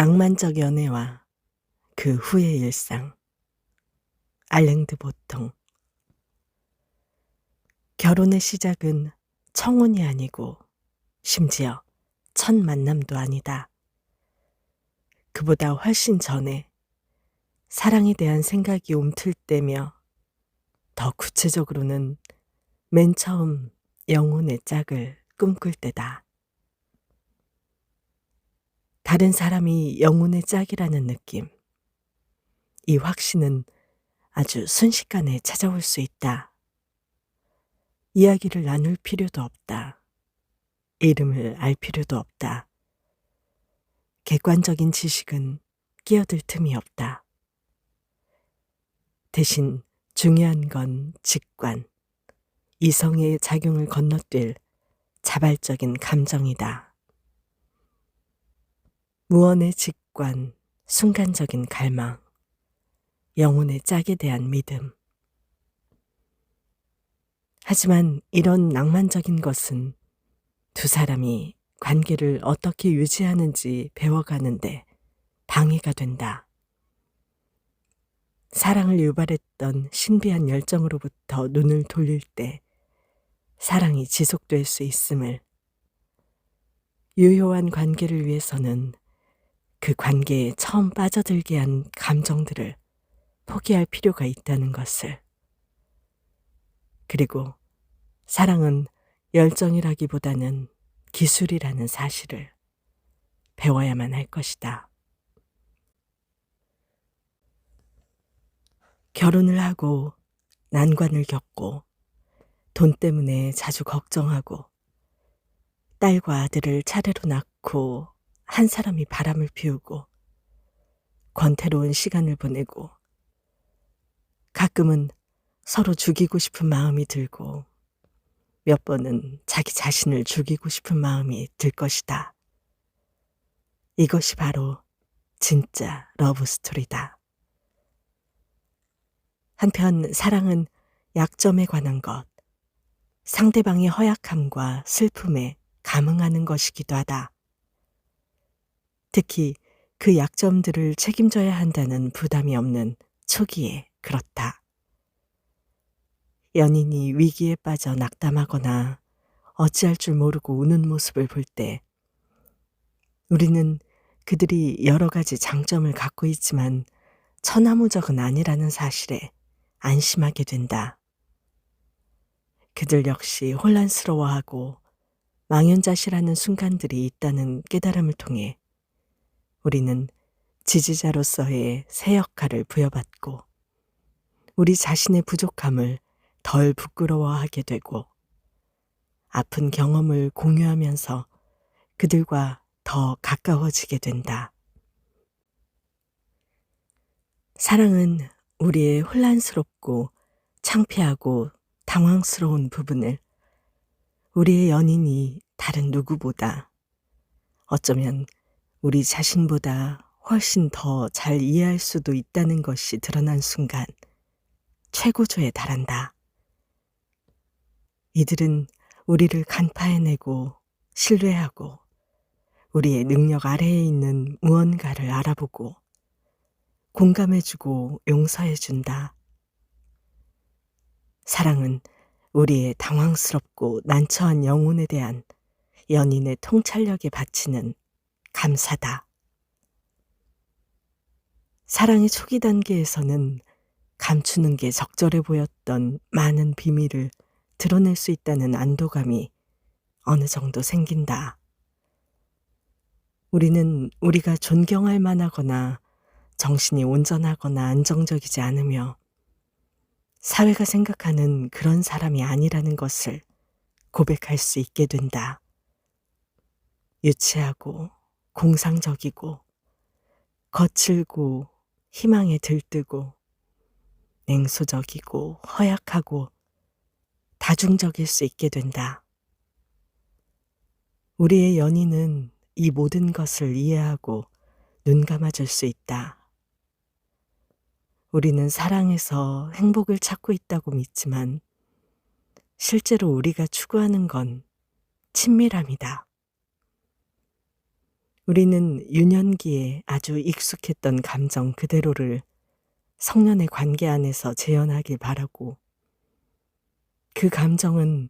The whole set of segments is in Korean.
낭만적 연애와 그 후의 일상. 알랭 드 보통. 결혼의 시작은 청혼이 아니고 심지어 첫 만남도 아니다. 그보다 훨씬 전에 사랑에 대한 생각이 움틀대며, 더 구체적으로는 맨 처음 영혼의 짝을 꿈꿀 때다. 다른 사람이 영혼의 짝이라는 느낌. 이 확신은 아주 순식간에 찾아올 수 있다. 이야기를 나눌 필요도 없다. 이름을 알 필요도 없다. 객관적인 지식은 끼어들 틈이 없다. 대신 중요한 건 직관, 이성의 작용을 건너뛸 자발적인 감정이다. 무언의 직관, 순간적인 갈망, 영혼의 짝에 대한 믿음. 하지만 이런 낭만적인 것은 두 사람이 관계를 어떻게 유지하는지 배워가는데 방해가 된다. 사랑을 유발했던 신비한 열정으로부터 눈을 돌릴 때 사랑이 지속될 수 있음을, 유효한 관계를 위해서는 그 관계에 처음 빠져들게 한 감정들을 포기할 필요가 있다는 것을, 그리고 사랑은 열정이라기보다는 기술이라는 사실을 배워야만 할 것이다. 결혼을 하고 난관을 겪고 돈 때문에 자주 걱정하고 딸과 아들을 차례로 낳고 한 사람이 바람을 피우고 권태로운 시간을 보내고 가끔은 서로 죽이고 싶은 마음이 들고 몇 번은 자기 자신을 죽이고 싶은 마음이 들 것이다. 이것이 바로 진짜 러브 스토리다. 한편 사랑은 약점에 관한 것, 상대방의 허약함과 슬픔에 감응하는 것이기도 하다. 특히 그 약점들을 책임져야 한다는 부담이 없는 초기에 그렇다. 연인이 위기에 빠져 낙담하거나 어찌할 줄 모르고 우는 모습을 볼 때 우리는 그들이 여러 가지 장점을 갖고 있지만 천하무적은 아니라는 사실에 안심하게 된다. 그들 역시 혼란스러워하고 망연자실하는 순간들이 있다는 깨달음을 통해 우리는 지지자로서의 새 역할을 부여받고 우리 자신의 부족함을 덜 부끄러워하게 되고 아픈 경험을 공유하면서 그들과 더 가까워지게 된다. 사랑은 우리의 혼란스럽고 창피하고 당황스러운 부분을 우리의 연인이 다른 누구보다, 어쩌면 우리 자신보다 훨씬 더 잘 이해할 수도 있다는 것이 드러난 순간 최고조에 달한다. 이들은 우리를 간파해내고 신뢰하고 우리의 능력 아래에 있는 무언가를 알아보고 공감해주고 용서해준다. 사랑은 우리의 당황스럽고 난처한 영혼에 대한 연인의 통찰력에 바치는 감사다. 사랑의 초기 단계에서는 감추는 게 적절해 보였던 많은 비밀을 드러낼 수 있다는 안도감이 어느 정도 생긴다. 우리는 우리가 존경할 만하거나 정신이 온전하거나 안정적이지 않으며 사회가 생각하는 그런 사람이 아니라는 것을 고백할 수 있게 된다. 유치하고 공상적이고 거칠고 희망에 들뜨고 냉소적이고 허약하고 다중적일 수 있게 된다. 우리의 연인은 이 모든 것을 이해하고 눈 감아줄 수 있다. 우리는 사랑에서 행복을 찾고 있다고 믿지만 실제로 우리가 추구하는 건 친밀함이다. 우리는 유년기에 아주 익숙했던 감정 그대로를 성년의 관계 안에서 재현하길 바라고, 그 감정은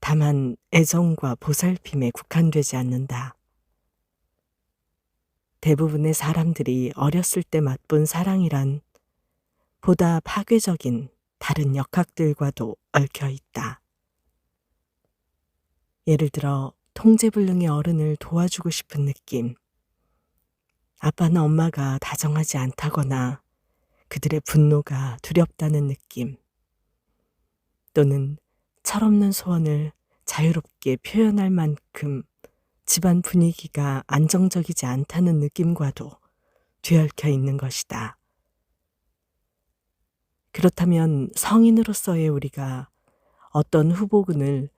다만 애정과 보살핌에 국한되지 않는다. 대부분의 사람들이 어렸을 때 맛본 사랑이란 보다 파괴적인 다른 역학들과도 얽혀 있다. 예를 들어 통제불능의 어른을 도와주고 싶은 느낌, 아빠나 엄마가 다정하지 않다거나 그들의 분노가 두렵다는 느낌, 또는 철없는 소원을 자유롭게 표현할 만큼 집안 분위기가 안정적이지 않다는 느낌과도 뒤얽혀 있는 것이다. 그렇다면 성인으로서의 우리가 어떤 후보군을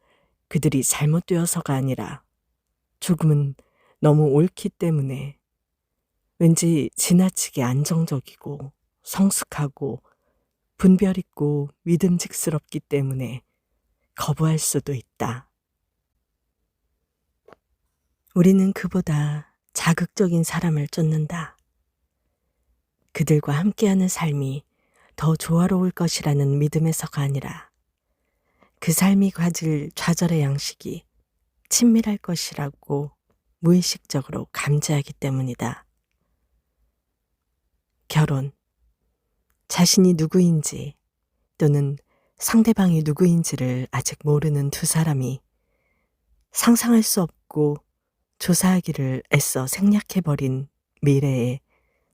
그들이 잘못되어서가 아니라 조금은 너무 옳기 때문에, 왠지 지나치게 안정적이고 성숙하고 분별 있고 믿음직스럽기 때문에 거부할 수도 있다. 우리는 그보다 자극적인 사람을 쫓는다. 그들과 함께하는 삶이 더 조화로울 것이라는 믿음에서가 아니라 그 삶이 가질 좌절의 양식이 친밀할 것이라고 무의식적으로 감지하기 때문이다. 결혼, 자신이 누구인지 또는 상대방이 누구인지를 아직 모르는 두 사람이 상상할 수 없고 조사하기를 애써 생략해버린 미래에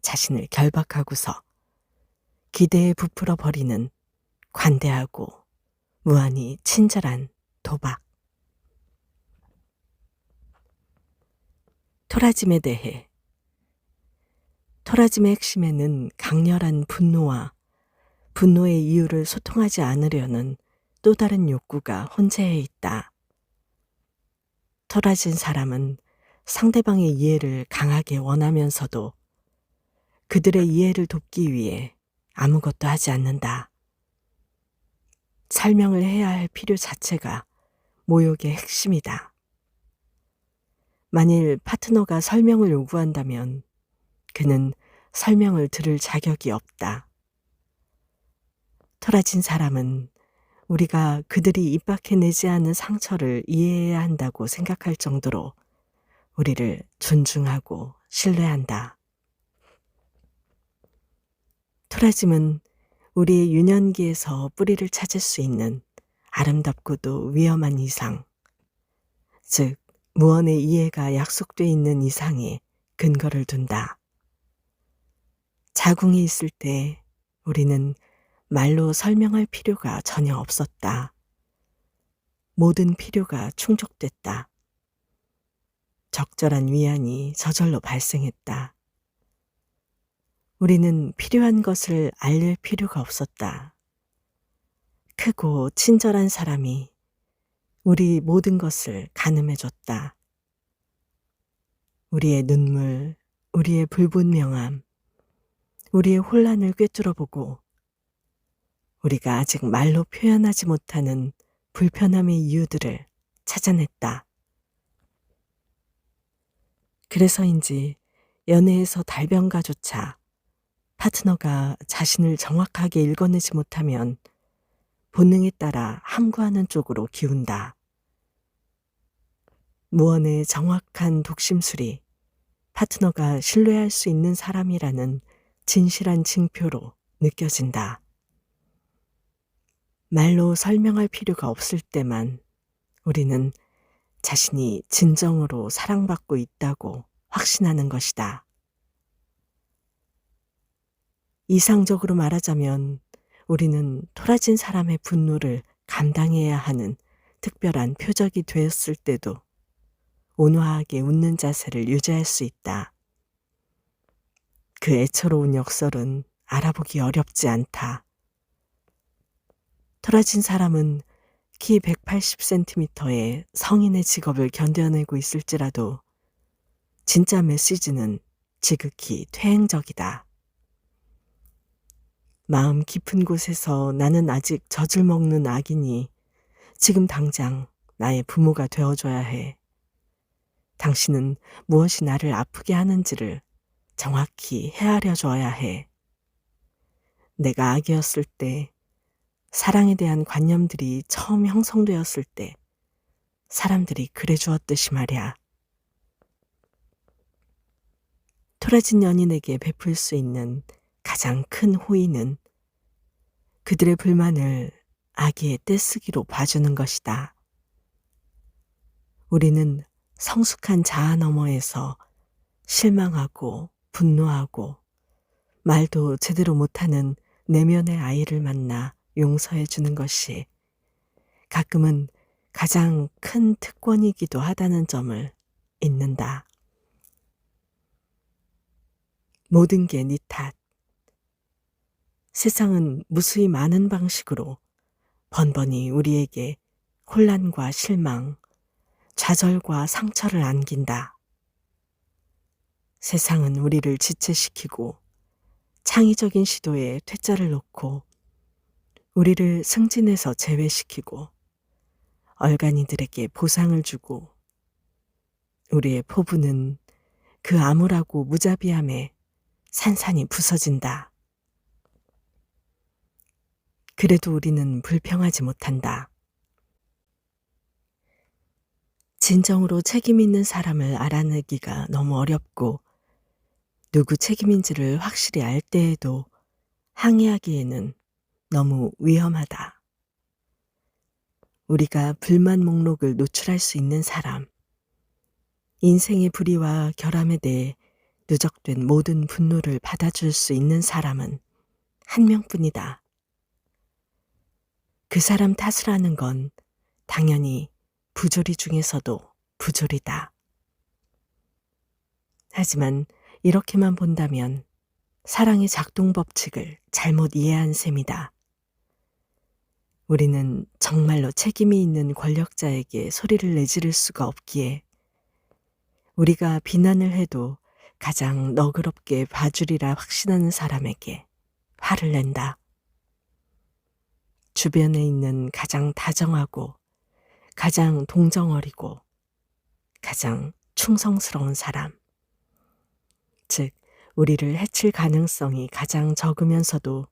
자신을 결박하고서 기대에 부풀어 버리는 관대하고 무한히 친절한 도박. 토라짐에 대해. 토라짐의 핵심에는 강렬한 분노와 분노의 이유를 소통하지 않으려는 또 다른 욕구가 혼재해 있다. 토라진 사람은 상대방의 이해를 강하게 원하면서도 그들의 이해를 돕기 위해 아무것도 하지 않는다. 설명을 해야 할 필요 자체가 모욕의 핵심이다. 만일 파트너가 설명을 요구한다면 그는 설명을 들을 자격이 없다. 토라진 사람은 우리가 그들이 입 밖에 내지 않은 상처를 이해해야 한다고 생각할 정도로 우리를 존중하고 신뢰한다. 토라짐은 우리의 유년기에서 뿌리를 찾을 수 있는 아름답고도 위험한 이상, 즉 무언의 이해가 약속돼 있는 이상에 근거를 둔다. 자궁이 있을 때 우리는 말로 설명할 필요가 전혀 없었다. 모든 필요가 충족됐다. 적절한 위안이 저절로 발생했다. 우리는 필요한 것을 알릴 필요가 없었다. 크고 친절한 사람이 우리 모든 것을 가늠해줬다. 우리의 눈물, 우리의 불분명함, 우리의 혼란을 꿰뚫어보고 우리가 아직 말로 표현하지 못하는 불편함의 이유들을 찾아냈다. 그래서인지 연애에서 달변가조차 파트너가 자신을 정확하게 읽어내지 못하면 본능에 따라 함구하는 쪽으로 기운다. 무언의 정확한 독심술이 파트너가 신뢰할 수 있는 사람이라는 진실한 징표로 느껴진다. 말로 설명할 필요가 없을 때만 우리는 자신이 진정으로 사랑받고 있다고 확신하는 것이다. 이상적으로 말하자면 우리는 토라진 사람의 분노를 감당해야 하는 특별한 표적이 되었을 때도 온화하게 웃는 자세를 유지할 수 있다. 그 애처로운 역설은 알아보기 어렵지 않다. 토라진 사람은 키 180cm의 성인의 직업을 견뎌내고 있을지라도 진짜 메시지는 지극히 퇴행적이다. 마음 깊은 곳에서 나는 아직 젖을 먹는 아기니 지금 당장 나의 부모가 되어줘야 해. 당신은 무엇이 나를 아프게 하는지를 정확히 헤아려 줘야 해. 내가 아기였을 때, 사랑에 대한 관념들이 처음 형성되었을 때, 사람들이 그래 주었듯이 말이야. 틀어진 연인에게 베풀 수 있는 가장 큰 호의는 그들의 불만을 아기의 떼쓰기로 봐주는 것이다. 우리는 성숙한 자아 너머에서 실망하고 분노하고 말도 제대로 못하는 내면의 아이를 만나 용서해 주는 것이 가끔은 가장 큰 특권이기도 하다는 점을 잊는다. 모든 게 네 탓. 세상은 무수히 많은 방식으로 번번이 우리에게 혼란과 실망, 좌절과 상처를 안긴다. 세상은 우리를 지체시키고 창의적인 시도에 퇴짜를 놓고 우리를 승진해서 제외시키고 얼간이들에게 보상을 주고 우리의 포부는 그 암울하고 무자비함에 산산이 부서진다. 그래도 우리는 불평하지 못한다. 진정으로 책임 있는 사람을 알아내기가 너무 어렵고 누구 책임인지를 확실히 알 때에도 항의하기에는 너무 위험하다. 우리가 불만 목록을 노출할 수 있는 사람, 인생의 불의와 결함에 대해 누적된 모든 분노를 받아줄 수 있는 사람은 한 명뿐이다. 그 사람 탓을 하는 건 당연히 부조리 중에서도 부조리다. 하지만 이렇게만 본다면 사랑의 작동 법칙을 잘못 이해한 셈이다. 우리는 정말로 책임이 있는 권력자에게 소리를 내지를 수가 없기에 우리가 비난을 해도 가장 너그럽게 봐주리라 확신하는 사람에게 화를 낸다. 주변에 있는 가장 다정하고 가장 동정어리고 가장 충성스러운 사람, 즉 우리를 해칠 가능성이 가장 적으면서도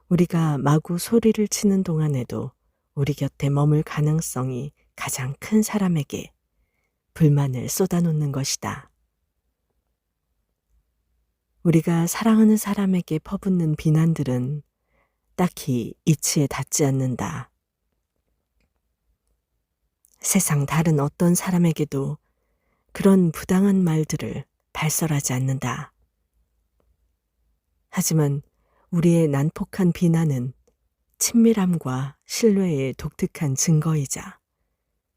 우리가 마구 소리를 치는 동안에도 우리 곁에 머물 가능성이 가장 큰 사람에게 불만을 쏟아놓는 것이다. 우리가 사랑하는 사람에게 퍼붓는 비난들은 딱히 이치에 닿지 않는다. 세상 다른 어떤 사람에게도 그런 부당한 말들을 발설하지 않는다. 하지만 우리의 난폭한 비난은 친밀함과 신뢰의 독특한 증거이자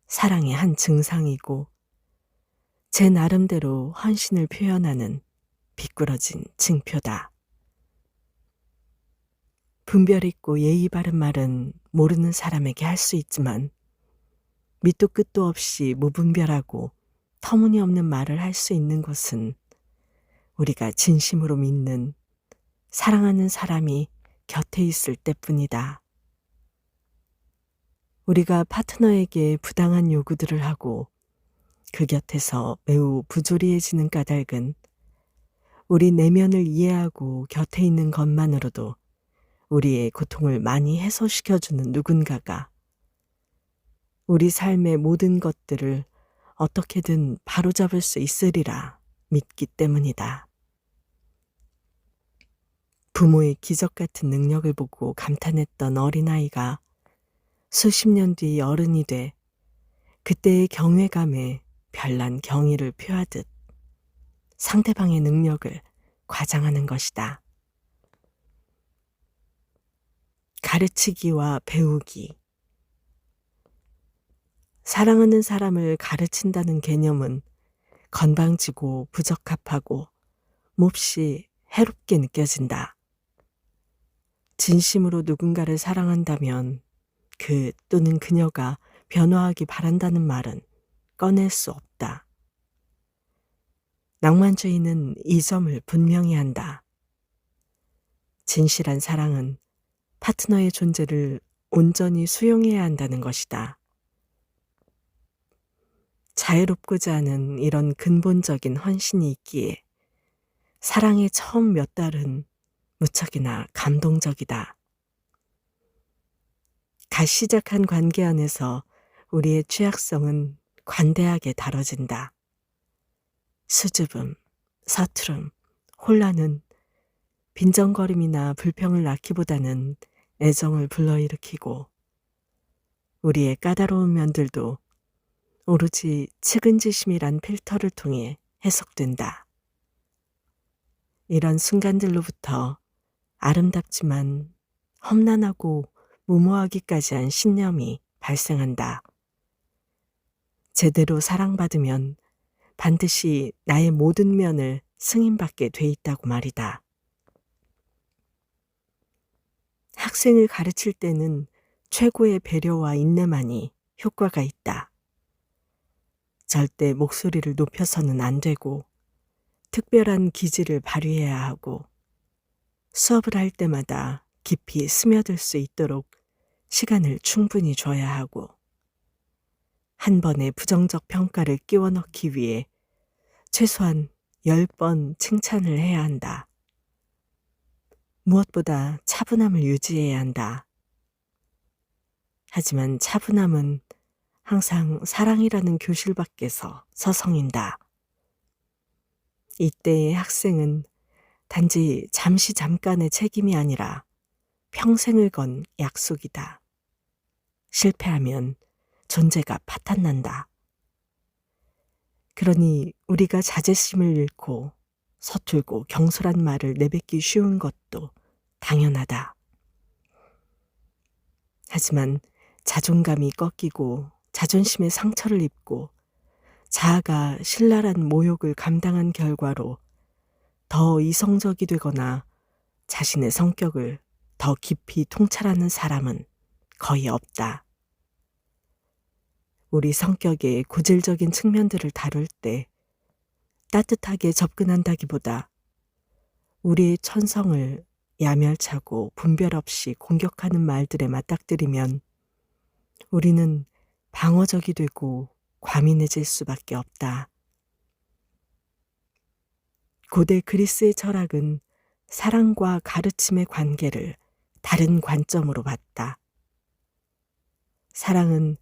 사랑의 한 증상이고 제 나름대로 헌신을 표현하는 비꾸러진 징표다. 분별 있고 예의 바른 말은 모르는 사람에게 할 수 있지만 밑도 끝도 없이 무분별하고 터무니없는 말을 할 수 있는 것은 우리가 진심으로 믿는 사랑하는 사람이 곁에 있을 때뿐이다. 우리가 파트너에게 부당한 요구들을 하고 그 곁에서 매우 부조리해지는 까닭은 우리 내면을 이해하고 곁에 있는 것만으로도 우리의 고통을 많이 해소시켜주는 누군가가 우리 삶의 모든 것들을 어떻게든 바로잡을 수 있으리라 믿기 때문이다. 부모의 기적 같은 능력을 보고 감탄했던 어린아이가 수십 년 뒤 어른이 돼 그때의 경외감에 별난 경의를 표하듯 상대방의 능력을 과장하는 것이다. 가르치기와 배우기. 사랑하는 사람을 가르친다는 개념은 건방지고 부적합하고 몹시 해롭게 느껴진다. 진심으로 누군가를 사랑한다면 그 또는 그녀가 변화하기 바란다는 말은 꺼낼 수 없다. 낭만주의는 이 점을 분명히 한다. 진실한 사랑은 파트너의 존재를 온전히 수용해야 한다는 것이다. 자애롭고자 하는 이런 근본적인 헌신이 있기에 사랑의 처음 몇 달은 무척이나 감동적이다. 갓 시작한 관계 안에서 우리의 취약성은 관대하게 다뤄진다. 수줍음, 서투름, 혼란은 빈정거림이나 불평을 낳기보다는 애정을 불러일으키고 우리의 까다로운 면들도 오로지 측은지심이란 필터를 통해 해석된다. 이런 순간들로부터 아름답지만 험난하고 무모하기까지 한 신념이 발생한다. 제대로 사랑받으면 반드시 나의 모든 면을 승인받게 돼 있다고 말이다. 학생을 가르칠 때는 최고의 배려와 인내만이 효과가 있다. 절대 목소리를 높여서는 안 되고 특별한 기질을 발휘해야 하고 수업을 할 때마다 깊이 스며들 수 있도록 시간을 충분히 줘야 하고 한 번의 부정적 평가를 끼워 넣기 위해 최소한 10번 칭찬을 해야 한다. 무엇보다 차분함을 유지해야 한다. 하지만 차분함은 항상 사랑이라는 교실 밖에서 서성인다. 이때의 학생은 단지 잠시 잠깐의 책임이 아니라 평생을 건 약속이다. 실패하면 존재가 파탄난다. 그러니 우리가 자제심을 잃고 서툴고 경솔한 말을 내뱉기 쉬운 것도 당연하다. 하지만 자존감이 꺾이고 자존심의 상처를 입고 자아가 신랄한 모욕을 감당한 결과로 더 이성적이 되거나 자신의 성격을 더 깊이 통찰하는 사람은 거의 없다. 우리 성격의 고질적인 측면들을 다룰 때 따뜻하게 접근한다기보다 우리의 천성을 야멸차고 분별 없이 공격하는 말들에 맞닥뜨리면 우리는 방어적이 되고 과민해질 수밖에 없다. 고대 그리스의 철학은 사랑과 가르침의 관계를 다른 관점으로 봤다. 사랑은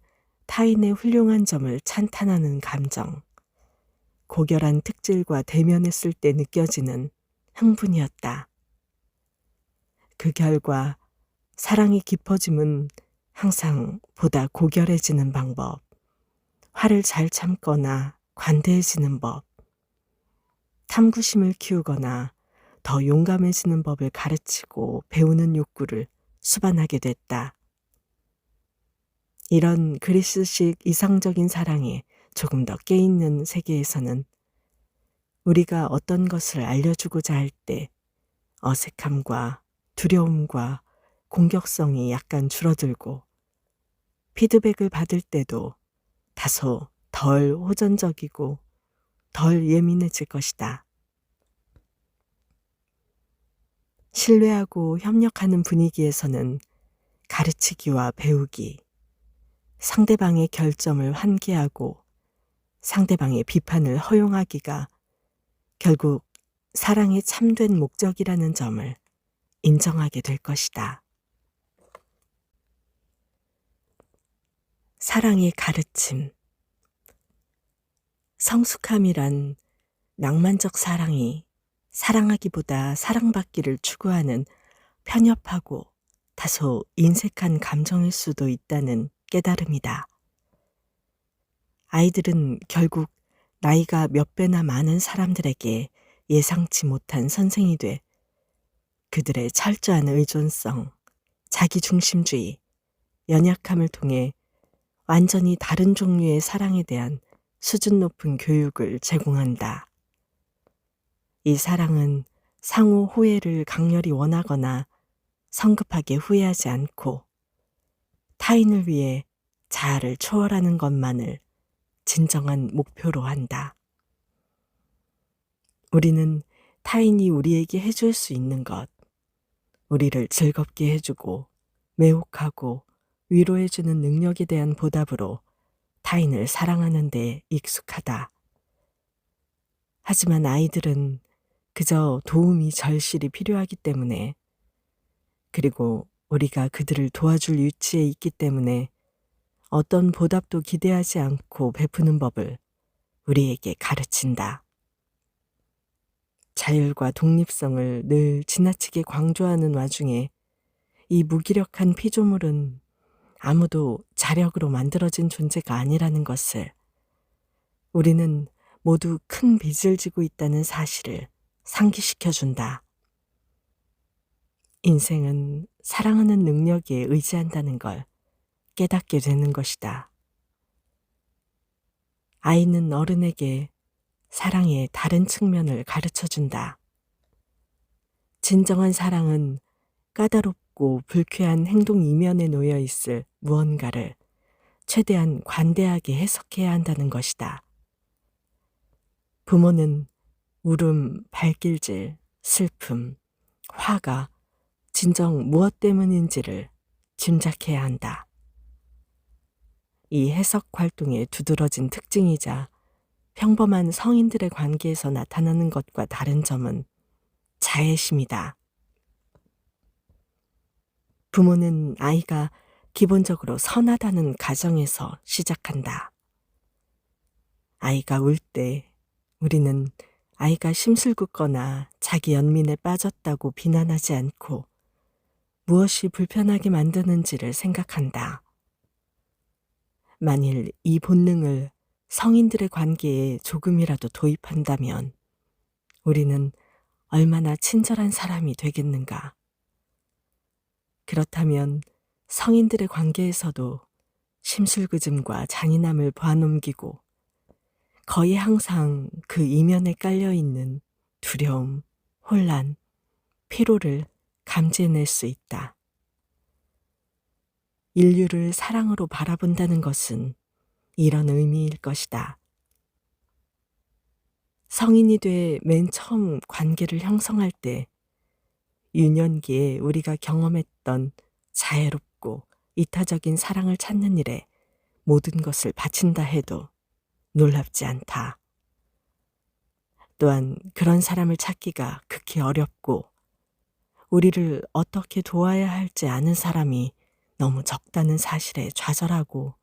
타인의 훌륭한 점을 찬탄하는 감정, 고결한 특질과 대면했을 때 느껴지는 흥분이었다. 그 결과 사랑이 깊어짐은 항상 보다 고결해지는 방법, 화를 잘 참거나 관대해지는 법, 탐구심을 키우거나 더 용감해지는 법을 가르치고 배우는 욕구를 수반하게 됐다. 이런 그리스식 이상적인 사랑에 조금 더 깨있는 세계에서는 우리가 어떤 것을 알려주고자 할 때 어색함과 두려움과 공격성이 약간 줄어들고 피드백을 받을 때도 다소 덜 호전적이고 덜 예민해질 것이다. 신뢰하고 협력하는 분위기에서는 가르치기와 배우기, 상대방의 결점을 환기하고 상대방의 비판을 허용하기가 결국 사랑의 참된 목적이라는 점을 인정하게 될 것이다. 사랑의 가르침. 성숙함이란 낭만적 사랑이 사랑하기보다 사랑받기를 추구하는 편협하고 다소 인색한 감정일 수도 있다는 깨달음이다. 아이들은 결국 나이가 몇 배나 많은 사람들에게 예상치 못한 선생이 돼 그들의 철저한 의존성, 자기중심주의, 연약함을 통해 완전히 다른 종류의 사랑에 대한 수준 높은 교육을 제공한다. 이 사랑은 상호 호혜를 강렬히 원하거나 성급하게 후회하지 않고 타인을 위해 자아를 초월하는 것만을 진정한 목표로 한다. 우리는 타인이 우리에게 해줄 수 있는 것, 우리를 즐겁게 해주고 매혹하고 위로해주는 능력에 대한 보답으로 타인을 사랑하는 데 익숙하다. 하지만 아이들은 그저 도움이 절실히 필요하기 때문에, 그리고 우리가 그들을 도와줄 위치에 있기 때문에 어떤 보답도 기대하지 않고 베푸는 법을 우리에게 가르친다. 자율과 독립성을 늘 지나치게 강조하는 와중에 이 무기력한 피조물은 아무도 자력으로 만들어진 존재가 아니라는 것을, 우리는 모두 큰 빚을 지고 있다는 사실을 상기시켜준다. 인생은 사랑하는 능력에 의지한다는 걸 깨닫게 되는 것이다. 아이는 어른에게 사랑의 다른 측면을 가르쳐준다. 진정한 사랑은 까다롭고 불쾌한 행동 이면에 놓여 있을 무언가를 최대한 관대하게 해석해야 한다는 것이다. 부모는 울음, 발길질, 슬픔, 화가 진정 무엇 때문인지를 짐작해야 한다. 이 해석 활동의 두드러진 특징이자 평범한 성인들의 관계에서 나타나는 것과 다른 점은 자애심이다. 부모는 아이가 기본적으로 선하다는 가정에서 시작한다. 아이가 울 때 우리는 아이가 심술궂거나 자기 연민에 빠졌다고 비난하지 않고 무엇이 불편하게 만드는지를 생각한다. 만일 이 본능을 성인들의 관계에 조금이라도 도입한다면 우리는 얼마나 친절한 사람이 되겠는가. 그렇다면 성인들의 관계에서도 심술궂음과 잔인함을 보아넘기고 거의 항상 그 이면에 깔려있는 두려움, 혼란, 피로를 감지해낼 수 있다. 인류를 사랑으로 바라본다는 것은 이런 의미일 것이다. 성인이 돼 맨 처음 관계를 형성할 때 유년기에 우리가 경험했던 자애롭고 이타적인 사랑을 찾는 일에 모든 것을 바친다 해도 놀랍지 않다. 또한 그런 사람을 찾기가 극히 어렵고 우리를 어떻게 도와야 할지 아는 사람이 너무 적다는 사실에 좌절하고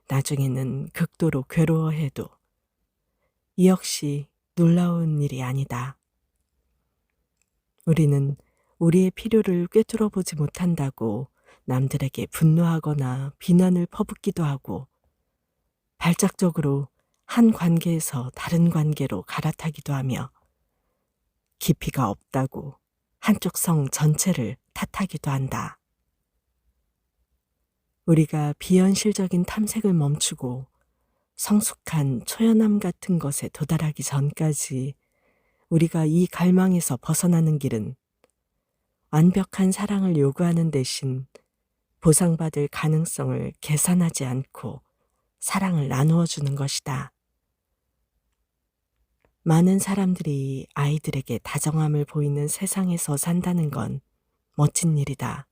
나중에는 극도로 괴로워해도 이 역시 놀라운 일이 아니다. 우리는 우리의 필요를 꿰뚫어 보지 못한다고 남들에게 분노하거나 비난을 퍼붓기도 하고 발작적으로 한 관계에서 다른 관계로 갈아타기도 하며 깊이가 없다고 한쪽 성 전체를 탓하기도 한다. 우리가 비현실적인 탐색을 멈추고 성숙한 초연함 같은 것에 도달하기 전까지 우리가 이 갈망에서 벗어나는 길은 완벽한 사랑을 요구하는 대신 보상받을 가능성을 계산하지 않고 사랑을 나누어 주는 것이다. 많은 사람들이 아이들에게 다정함을 보이는 세상에서 산다는 건 멋진 일이다.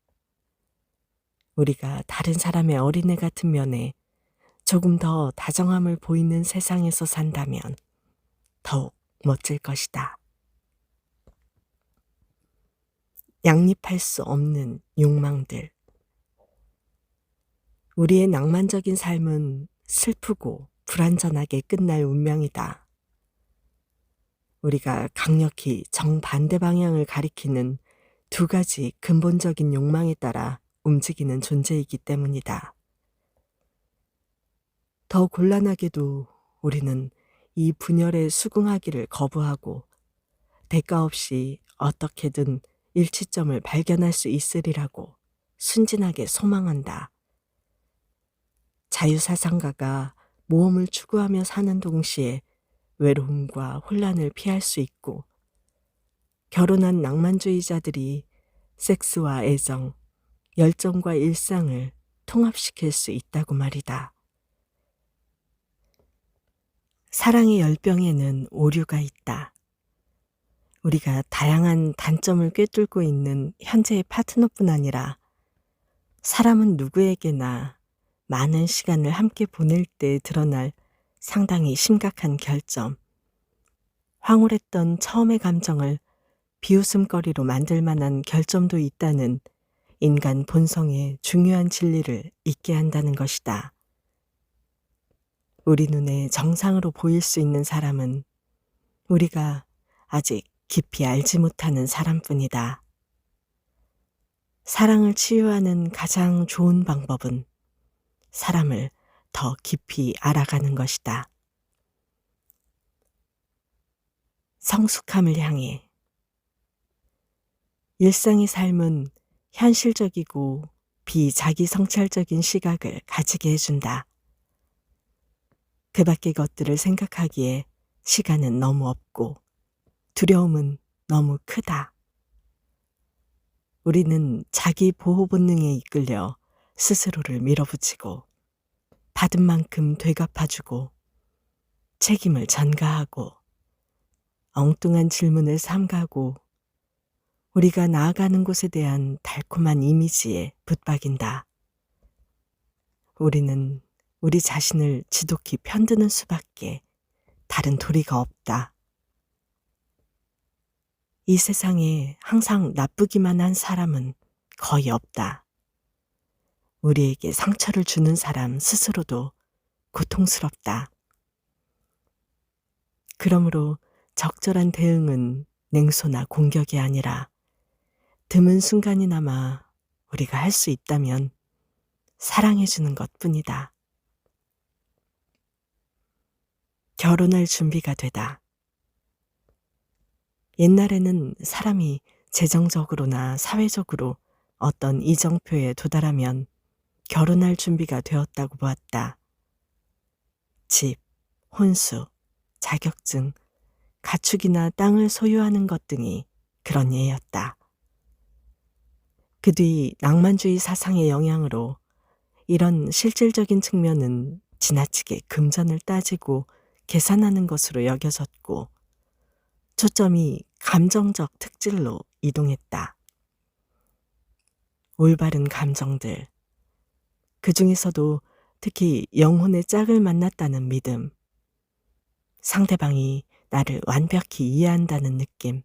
우리가 다른 사람의 어린애 같은 면에 조금 더 다정함을 보이는 세상에서 산다면 더욱 멋질 것이다. 양립할 수 없는 욕망들. 우리의 낭만적인 삶은 슬프고 불완전하게 끝날 운명이다. 우리가 강력히 정반대 방향을 가리키는 두 가지 근본적인 욕망에 따라 움직이는 존재이기 때문이다. 더 곤란하게도 우리는 이 분열에 수긍하기를 거부하고 대가 없이 어떻게든 일치점을 발견할 수 있으리라고 순진하게 소망한다. 자유사상가가 모험을 추구하며 사는 동시에 외로움과 혼란을 피할 수 있고 결혼한 낭만주의자들이 섹스와 애정, 열정과 일상을 통합시킬 수 있다고 말이다. 사랑의 열병에는 오류가 있다. 우리가 다양한 단점을 꿰뚫고 있는 현재의 파트너뿐 아니라 사람은 누구에게나 많은 시간을 함께 보낼 때 드러날 상당히 심각한 결점, 황홀했던 처음의 감정을 비웃음거리로 만들 만한 결점도 있다는 인간 본성의 중요한 진리를 잊게 한다는 것이다. 우리 눈에 정상으로 보일 수 있는 사람은 우리가 아직 깊이 알지 못하는 사람뿐이다. 사랑을 치유하는 가장 좋은 방법은 사람을 더 깊이 알아가는 것이다. 성숙함을 향해. 일상의 삶은 현실적이고 비자기성찰적인 시각을 가지게 해준다. 그 밖의 것들을 생각하기에 시간은 너무 없고 두려움은 너무 크다. 우리는 자기 보호 본능에 이끌려 스스로를 밀어붙이고 받은 만큼 되갚아주고 책임을 전가하고 엉뚱한 질문을 삼가고 우리가 나아가는 곳에 대한 달콤한 이미지에 붙박인다. 우리는 우리 자신을 지독히 편드는 수밖에 다른 도리가 없다. 이 세상에 항상 나쁘기만 한 사람은 거의 없다. 우리에게 상처를 주는 사람 스스로도 고통스럽다. 그러므로 적절한 대응은 냉소나 공격이 아니라 드문 순간이나마 우리가 할 수 있다면 사랑해주는 것뿐이다. 결혼할 준비가 되다. 옛날에는 사람이 재정적으로나 사회적으로 어떤 이정표에 도달하면 결혼할 준비가 되었다고 보았다. 집, 혼수, 자격증, 가축이나 땅을 소유하는 것 등이 그런 예였다. 그 뒤 낭만주의 사상의 영향으로 이런 실질적인 측면은 지나치게 금전을 따지고 계산하는 것으로 여겨졌고 초점이 감정적 특질로 이동했다. 올바른 감정들, 그 중에서도 특히 영혼의 짝을 만났다는 믿음, 상대방이 나를 완벽히 이해한다는 느낌,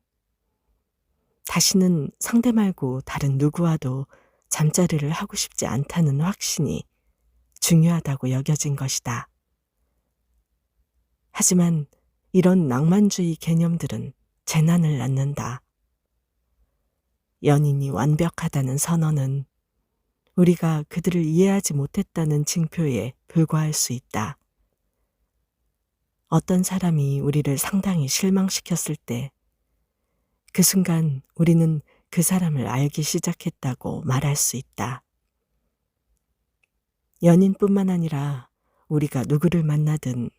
다시는 상대 말고 다른 누구와도 잠자리를 하고 싶지 않다는 확신이 중요하다고 여겨진 것이다. 하지만 이런 낭만주의 개념들은 재난을 낳는다. 연인이 완벽하다는 선언은 우리가 그들을 이해하지 못했다는 징표에 불과할 수 있다. 어떤 사람이 우리를 상당히 실망시켰을 때 그 순간 우리는 그 사람을 알기 시작했다고 말할 수 있다. 연인뿐만 아니라 우리가 누구를 만나든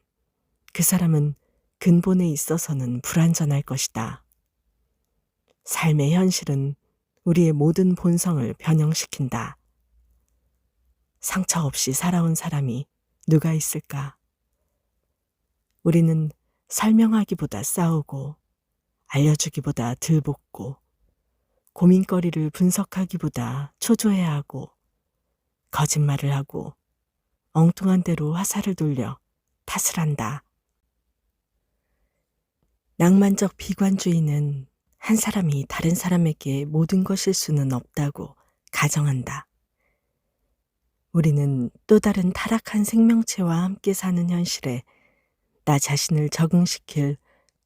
그 사람은 근본에 있어서는 불완전할 것이다. 삶의 현실은 우리의 모든 본성을 변형시킨다. 상처 없이 살아온 사람이 누가 있을까? 우리는 설명하기보다 싸우고 알려주기보다 들볶고 고민거리를 분석하기보다 초조해하고 거짓말을 하고 엉뚱한 대로 화살을 돌려 탓을 한다. 낭만적 비관주의는 한 사람이 다른 사람에게 모든 것일 수는 없다고 가정한다. 우리는 또 다른 타락한 생명체와 함께 사는 현실에 나 자신을 적응시킬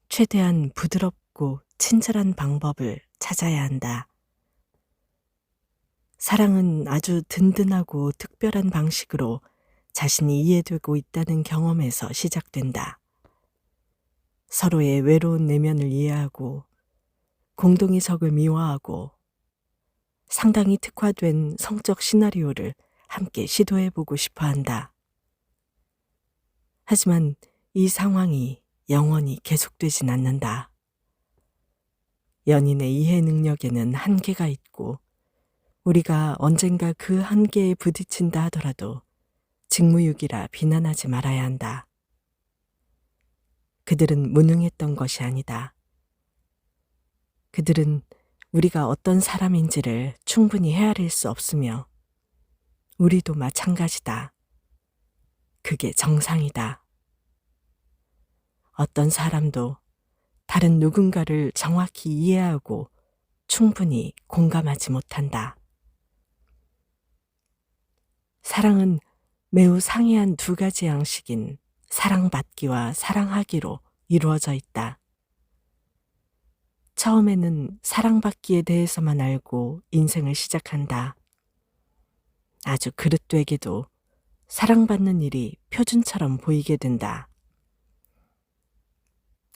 최대한 부드럽고 친절한 방법을 찾아야 한다. 사랑은 아주 든든하고 특별한 방식으로 자신이 이해되고 있다는 경험에서 시작된다. 서로의 외로운 내면을 이해하고 공동의 적을 미워하고 상당히 특화된 성적 시나리오를 함께 시도해보고 싶어 한다. 하지만 이 상황이 영원히 계속되진 않는다. 연인의 이해 능력에는 한계가 있고 우리가 언젠가 그 한계에 부딪힌다 하더라도 직무유기라 비난하지 말아야 한다. 그들은 무능했던 것이 아니다. 그들은 우리가 어떤 사람인지를 충분히 헤아릴 수 없으며 우리도 마찬가지다. 그게 정상이다. 어떤 사람도 다른 누군가를 정확히 이해하고 충분히 공감하지 못한다. 사랑은 매우 상이한 두 가지 양식인 사랑받기와 사랑하기로 이루어져 있다. 처음에는 사랑받기에 대해서만 알고 인생을 시작한다. 아주 그릇되게도 사랑받는 일이 표준처럼 보이게 된다.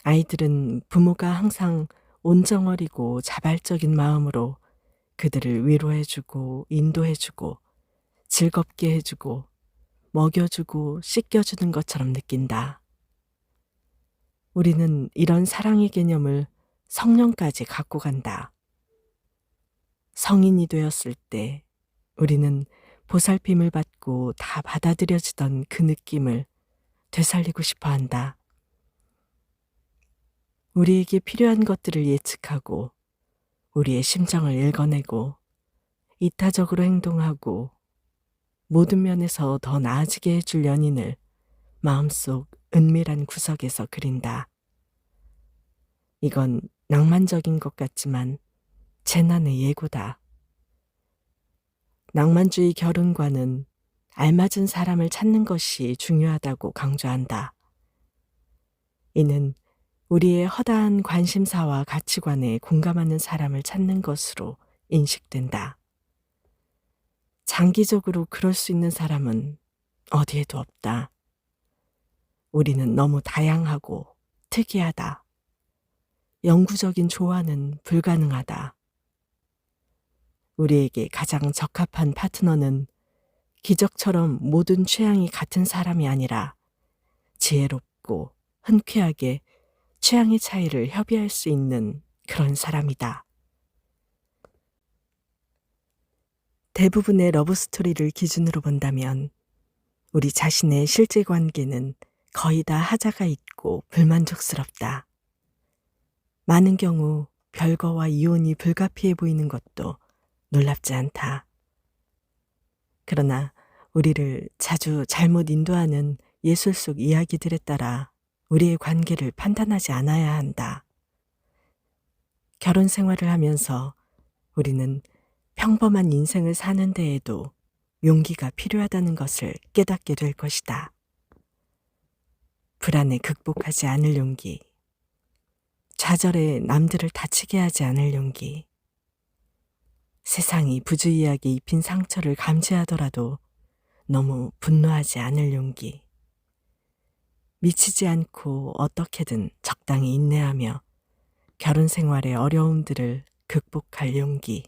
아이들은 부모가 항상 온정어리고 자발적인 마음으로 그들을 위로해주고 인도해주고 즐겁게 해주고 먹여주고 씻겨주는 것처럼 느낀다. 우리는 이런 사랑의 개념을 성년까지 갖고 간다. 성인이 되었을 때 우리는 보살핌을 받고 다 받아들여지던 그 느낌을 되살리고 싶어 한다. 우리에게 필요한 것들을 예측하고 우리의 심정을 읽어내고 이타적으로 행동하고 모든 면에서 더 나아지게 해줄 연인을 마음속 은밀한 구석에서 그린다. 이건 낭만적인 것 같지만 재난의 예고다. 낭만주의 결혼관은 알맞은 사람을 찾는 것이 중요하다고 강조한다. 이는 우리의 허다한 관심사와 가치관에 공감하는 사람을 찾는 것으로 인식된다. 장기적으로 그럴 수 있는 사람은 어디에도 없다. 우리는 너무 다양하고 특이하다. 영구적인 조화는 불가능하다. 우리에게 가장 적합한 파트너는 기적처럼 모든 취향이 같은 사람이 아니라 지혜롭고 흔쾌하게 취향의 차이를 협의할 수 있는 그런 사람이다. 대부분의 러브스토리를 기준으로 본다면 우리 자신의 실제 관계는 거의 다 하자가 있고 불만족스럽다. 많은 경우 별거와 이혼이 불가피해 보이는 것도 놀랍지 않다. 그러나 우리를 자주 잘못 인도하는 예술 속 이야기들에 따라 우리의 관계를 판단하지 않아야 한다. 결혼 생활을 하면서 우리는 평범한 인생을 사는 데에도 용기가 필요하다는 것을 깨닫게 될 것이다. 불안에 극복하지 않을 용기, 좌절에 남들을 다치게 하지 않을 용기, 세상이 부주의하게 입힌 상처를 감지하더라도 너무 분노하지 않을 용기, 미치지 않고 어떻게든 적당히 인내하며 결혼 생활의 어려움들을 극복할 용기.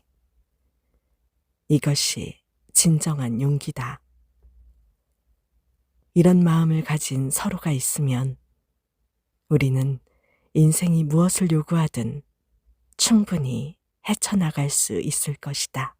이것이 진정한 용기다. 이런 마음을 가진 서로가 있으면 우리는 인생이 무엇을 요구하든 충분히 헤쳐나갈 수 있을 것이다.